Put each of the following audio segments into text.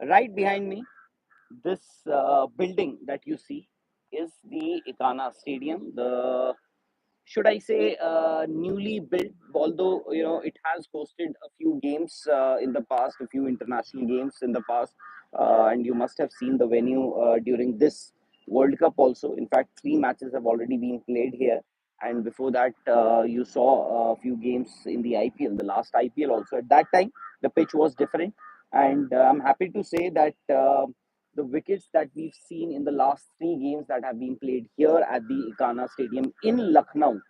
Right behind me, this building that you see is the Ikana Stadium. The should I say newly built, although it has hosted a few games in the past, a few international games in the past, and you must have seen the venue during this World Cup also. In fact, three matches have already been played here, and before that, you saw a few games in the IPL, the last IPL also. At that time, the pitch was different, and I'm happy to say that. The wickets that we've seen in the last three games that have been played here at the Ikana Stadium in Lucknow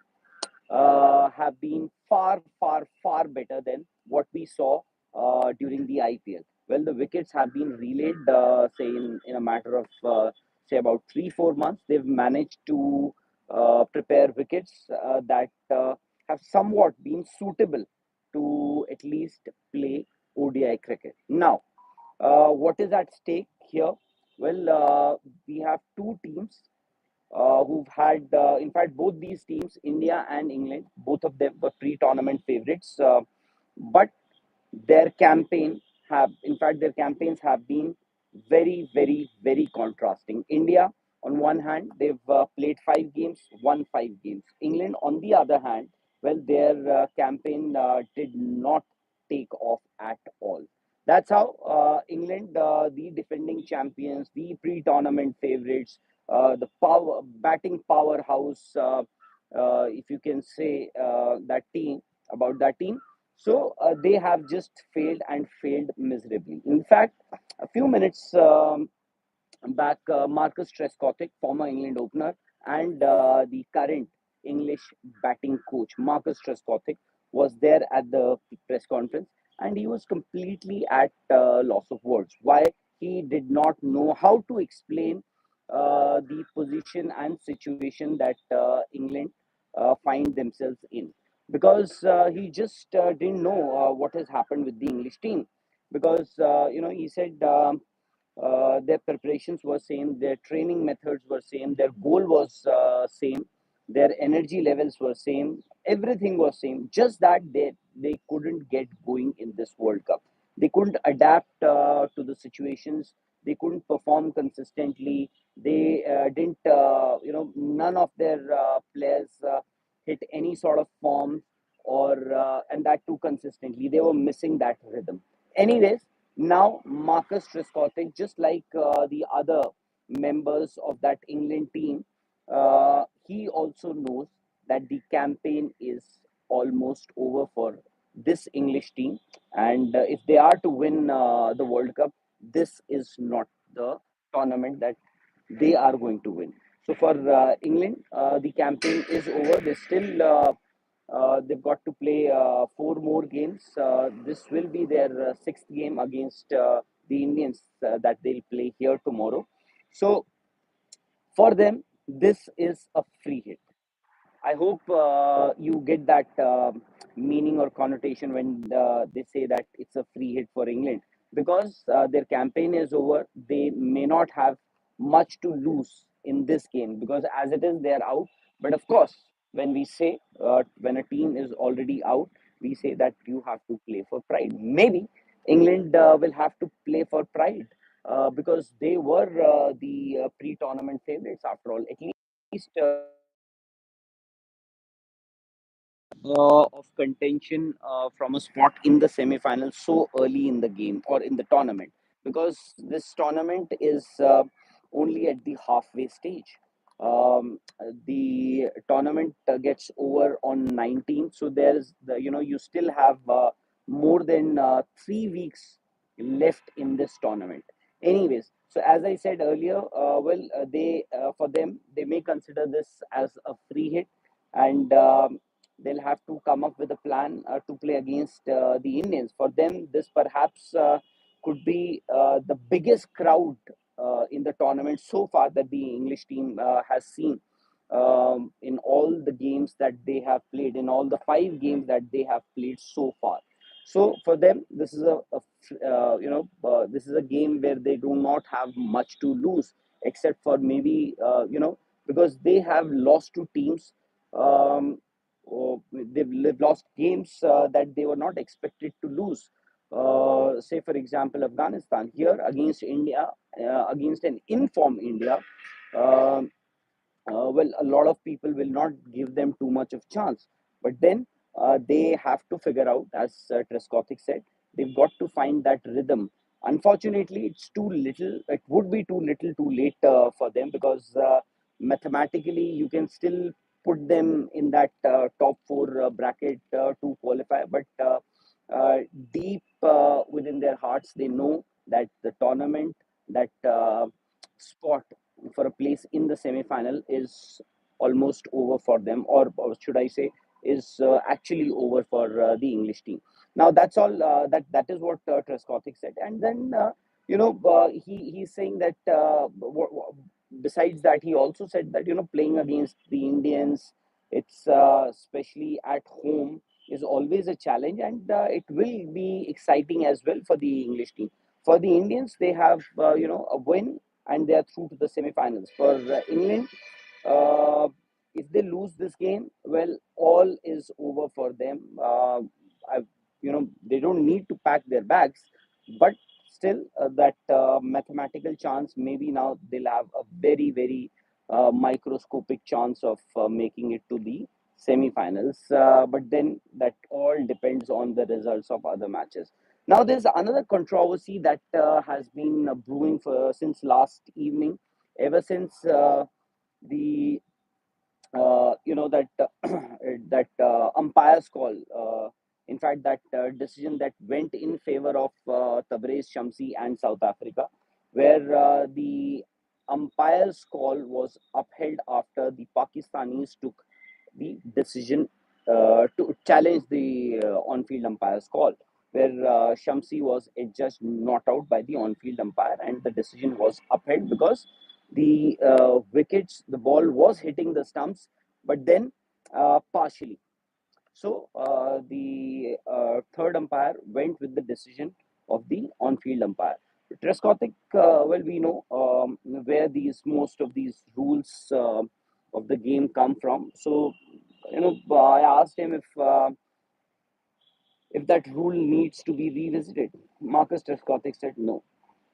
have been far, far, far better than what we saw during the IPL. Well, the wickets have been relayed, say, in a matter of, say, about 3, 4 months. They've managed to prepare wickets that have somewhat been suitable to at least play ODI cricket. Now, what is at stake here? Well, we have two teams who've had, in fact, both these teams, India and England, both of them were pre-tournament favorites. But their campaign in fact, their campaigns have been very, very, very contrasting. India, on one hand, they've played 5 games, won 5 games. England, on the other hand, well, their campaign did not take off at all. That's how England, the defending champions, the pre-tournament favorites, the power batting powerhouse, if you can say that team about that team. So they have just failed and failed miserably. In fact, a few minutes back, Marcus Trescothick, former England opener, and the current English batting coach, Marcus Trescothick, was there at the press conference, and he was completely at loss of words. Why? He did not know how to explain the position and situation that England find themselves in, because he just didn't know what has happened with the English team. Because he said their preparations were same, their training methods were same, their goal was same, their energy levels were same, everything was same. Just that they couldn't get going in this World Cup. They couldn't adapt to the situations. They couldn't perform consistently. They didn't, none of their players hit any sort of form, or and that too consistently. They were missing that rhythm. Anyways, now Marcus Trescothick, just like the other members of that England team, he also knows that the campaign is almost over for this English team, and if they are to win the World Cup, this is not the tournament that they are going to win. So for England, the campaign is over. They've got to play 4 more games. This will be their sixth game against the Indians that they'll play here tomorrow. So for them, this is a free hit. I hope you get that meaning or connotation when they say that it's a free hit for England, because their campaign is over. They may not have much to lose in this game, because as it is, they're out. But of course, when we say when a team is already out, we say that you have to play for pride. Maybe England will have to play for pride because they were the pre-tournament favorites after all. At least of contention from a spot in the semi-final so early in the game or in the tournament, because this tournament is only at the halfway stage. The tournament gets over on 19th, so there's you still have more than 3 weeks left in this tournament. Anyways, so as I said earlier, they for them, they may consider this as a free hit, and they'll have to come up with a plan to play against the Indians. For them, this perhaps could be the biggest crowd in the tournament so far that the English team has seen in all the games that they have played, in all the 5 games that they have played so far. So for them, this is this is a game where they do not have much to lose, except for maybe because they have lost to teams. They've lost games that they were not expected to lose. say for example Afghanistan here against India, against an informed India. um well, a lot of people will not give them too much of chance. But then they have to figure out, as Trescothick said, they've got to find that rhythm. Unfortunately, it's too little. It would be too little, too late for them, because mathematically you can still put them in that top four bracket to qualify. But uh, deep within their hearts, they know that the tournament, that spot for a place in the semi-final is almost over for them, or should I say, is actually over for the English team. Now that's all. That is what Trescothick said, and then he's saying that besides that, he also said that playing against the Indians, it's especially at home, is always a challenge, and it will be exciting as well for the English team. For the Indians, they have a win and they are through to the semi-finals. For England, uh, if they lose this game, well, all is over for them. I, they don't need to pack their bags, but still, that mathematical chance, maybe now they'll have a very, very microscopic chance of making it to the semi-finals. But then that all depends on the results of other matches. Now, there's another controversy that has been brewing for since last evening, ever since the that that umpire's call. In fact, that decision that went in favor of Tabrez Shamsi and South Africa, where the umpire's call was upheld after the Pakistanis took the decision to challenge the on-field umpire's call, where Shamsi was adjudged not out by the on-field umpire, and the decision was upheld because the wickets, the ball was hitting the stumps, but then partially. So the third umpire went with the decision of the on-field umpire. Trescothick, well, we know where these most of these rules of the game come from. So, I asked him if that rule needs to be revisited. Marcus Trescothick said no,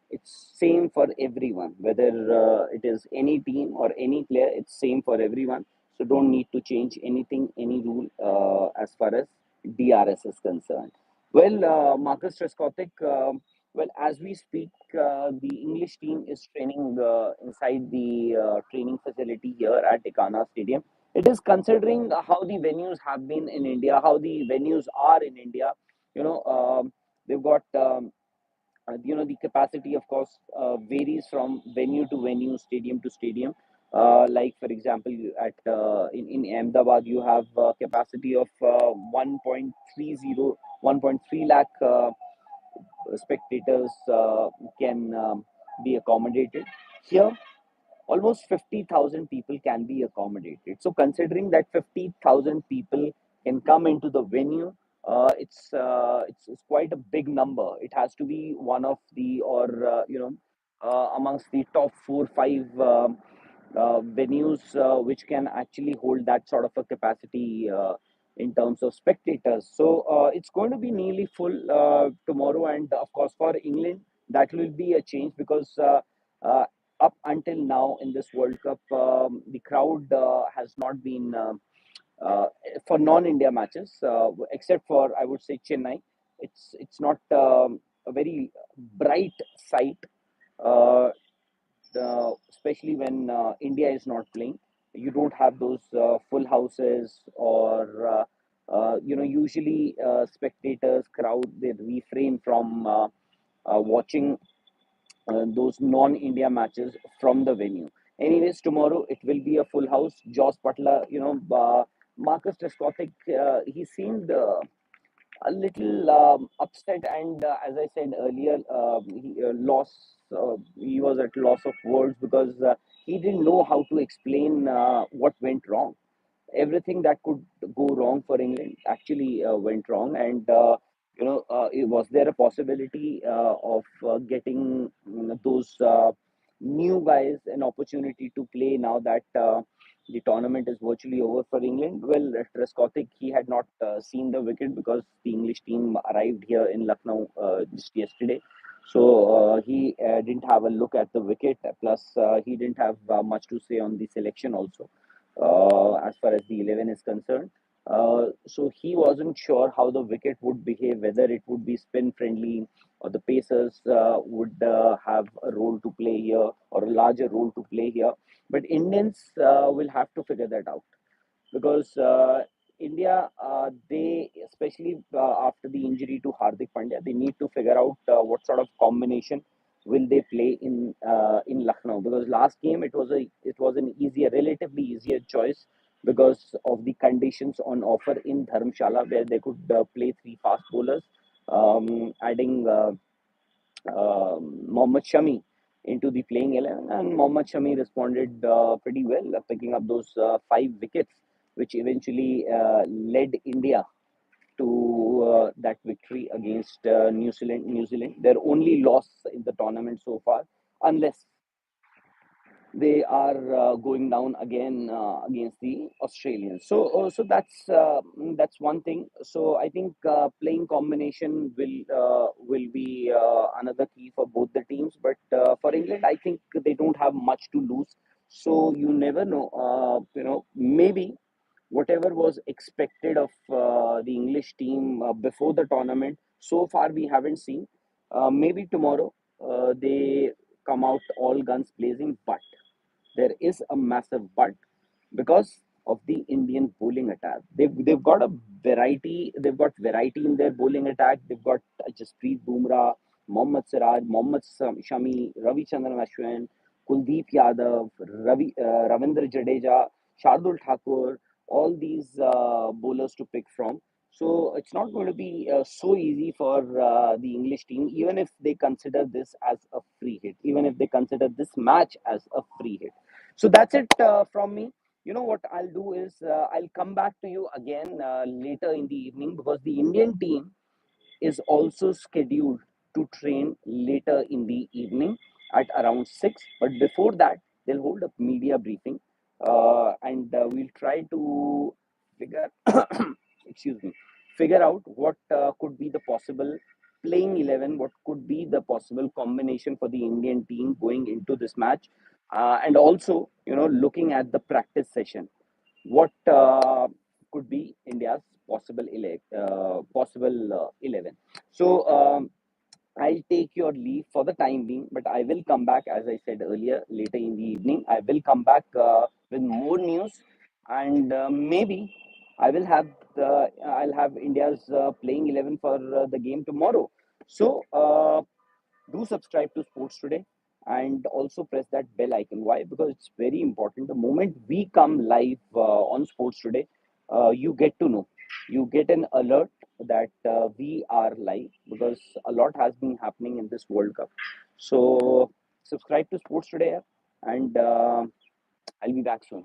it's same for everyone, whether it is any team or any player. It's same for everyone, so don't need to change anything, any rule as far as DRS is concerned. Well, Marcus Trescothick, well, as we speak, the English team is training inside the training facility here at Ikana Stadium. It is considering how the venues have been in India, how the venues are in India. you know they've got the capacity, of course, varies from venue to venue, stadium to stadium. Like for example, at in Ahmedabad, you have capacity of 1.30 1.3 lakh spectators can be accommodated. Here almost 50,000 people can be accommodated. So, considering that 50,000 people can come into the venue, it's quite a big number. It has to be one of the, or amongst the top 4 5 venues which can actually hold that sort of a capacity in terms of spectators. So it's going to be nearly full tomorrow, and of course for England that will be a change, because uh, up until now in this World Cup, the crowd has not been for non-India matches, except for, I would say, Chennai. It's not a very bright sight, uh, especially when India is not playing. You don't have those full houses, or usually spectators, crowd, they refrain from watching those non-India matches from the venue. Anyways, tomorrow it will be a full house. Joss Butler, Marcus Trescothick, he seemed a little upset, and as I said earlier, he was at loss of words, because he didn't know how to explain what went wrong. Everything that could go wrong for England actually went wrong, and was there a possibility of getting those new guys an opportunity to play, now that the tournament is virtually over for England. Well, Trescothick, he had not seen the wicket because the English team arrived here in Lucknow just yesterday. So he didn't have a look at the wicket. Plus, he didn't have much to say on the selection also, as far as the 11 is concerned. So he wasn't sure how the wicket would behave, whether it would be spin friendly or the pacers would have a role to play here or a larger role to play here. But Indians will have to figure that out because India, they especially after the injury to Hardik Pandya, they need to figure out what sort of combination will they play in Lucknow. Because last game it was an easier, relatively easier choice because of the conditions on offer in Dharamshala where they could play three fast bowlers, adding Mohammad Shami into the playing 11, and Mohammad Shami responded pretty well, picking up those five wickets, which eventually led India to that victory against New Zealand. Their only loss in the tournament so far, unless they are going down again against the Australians. So that's one thing. So I think playing combination will be another key for both the teams. But for England, I think they don't have much to lose. So you never know. Maybe whatever was expected of the English team before the tournament, so far we haven't seen. Maybe tomorrow they come out all guns blazing, but there is a massive but because of the Indian bowling attack. They've got a variety. They've got variety in their bowling attack. They've got Jasprit Bumrah, Mohammad Siraj, Shami, Ravi Chandran Ashwin, Kuldeep Yadav, Ravindra Jadeja, Shardul Thakur. All these bowlers to pick from. So it's not going to be so easy for the English team, even if they consider this as a free hit, even if they consider this match as a free hit. So that's it from me. You know what I'll do is I'll come back to you again later in the evening because the Indian team is also scheduled to train later in the evening at around 6. But before that, they'll hold a media briefing and we'll try to figure, excuse me, figure out what could be the possible playing 11, what could be the possible combination for the Indian team going into this match. And also, looking at the practice session, what could be India's possible 11. So I'll take your leave for the time being, but I will come back, as I said earlier, later in the evening. I will come back with more news, and maybe I'll have India's playing 11 for the game tomorrow. So do subscribe to Sports Today and also press that bell icon. Why? Because it's very important. The moment we come live on Sports Today, you get to know, you get an alert that we are live because a lot has been happening in this World Cup. So subscribe to Sports Today and I'll be back soon.